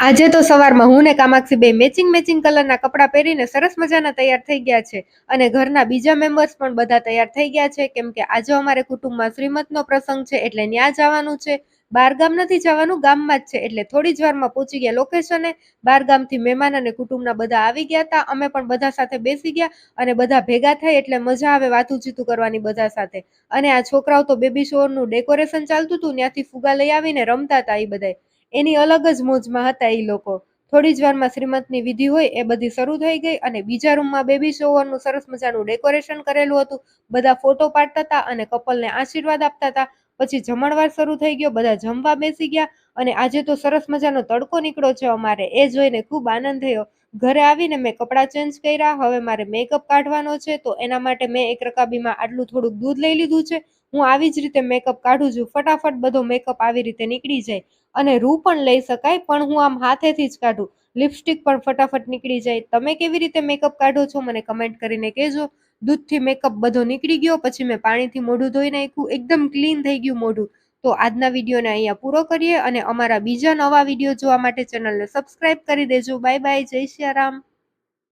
આજે તો સવારમાં હું ને કામાક્ષી બે મેચિંગ કલરના કપડાં પહેરીને સરસ મજાના તૈયાર થઈ ગયા છે અને ઘરના બીજા મેમ્બર્સ પણ બધા તૈયાર થઈ ગયા છે કેમ કે આજે અમારે કુટુંબમાં શ્રીમતનો પ્રસંગ છે એટલે ત્યાં જવાનું છે. બહારગામ નથી જવાનું, ગામમાં જ છે એટલે થોડી જ વારમાં પહોંચી ગયા લોકેશને. બહારગામથી મહેમાન અને કુટુંબના બધા આવી ગયા હતા. અમે પણ બધા સાથે બેસી ગયા અને બધા ભેગા થઈ એટલે મજા આવે વાતું કરવાની બધા સાથે. અને આ છોકરાઓ તો બેબી શોવરનું ડેકોરેશન ચાલતું હતું, ત્યાંથી ફુગા લઈ આવીને રમતા હતા. એ બધા એની અલગ જ મોજમાં હતા એ લોકો. થોડી જ વારમાં શ્રીમંતની વિધિ હોય એ બધી શરૂ થઈ ગઈ અને બીજા રૂમમાં બેબી શોવરનું સરસ મજાનું ડેકોરેશન કરેલું હતું. બધા ફોટો પાડતા હતા અને કપલને આશીર્વાદ આપતા હતા. પછી જમણવાર શરૂ થઈ ગયો, બધા જમવા બેસી ગયા અને આજે તો સરસ મજાનો તડકો નીકળ્યો છે અમારે. એ જોઈને ખૂબ આનંદ થયો. ઘરે આવીને મેં કપડાં ચેન્જ કર્યા. હવે મારે મેકઅપ કાઢવાનો છે તો એના માટે મેં એક રકાબીમાં આટલું થોડુંક દૂધ લઈ લીધું છે. હું આવી જ રીતે મેકઅપ કાઢું છું, ફટાફટ બધો મેકઅપ આવી રીતે નીકળી જાય. અને રૂ પણ લઈ શકાય પણ હું આમ હાથેથી જ કાઢું. લિપસ્ટિક પણ ફટાફટ નીકળી જાય. તમે કેવી રીતે મેકઅપ કાઢો છો મને કમેન્ટ કરીને કહેજો. દૂધથી મેકઅપ બધો નીકળી ગયો. પછી મેં પાણીથી મોઢું ધોઈ નાખ્યું, એકદમ ક્લીન થઈ ગયું મોઢું. તો આજના વિડીયોને અહીંયા પૂરો કરીએ અને અમારા બીજા નવા વિડીયો જોવા માટે ચેનલને સબસ્ક્રાઇબ કરી દેજો. બાય બાય, જય સિયા રામ.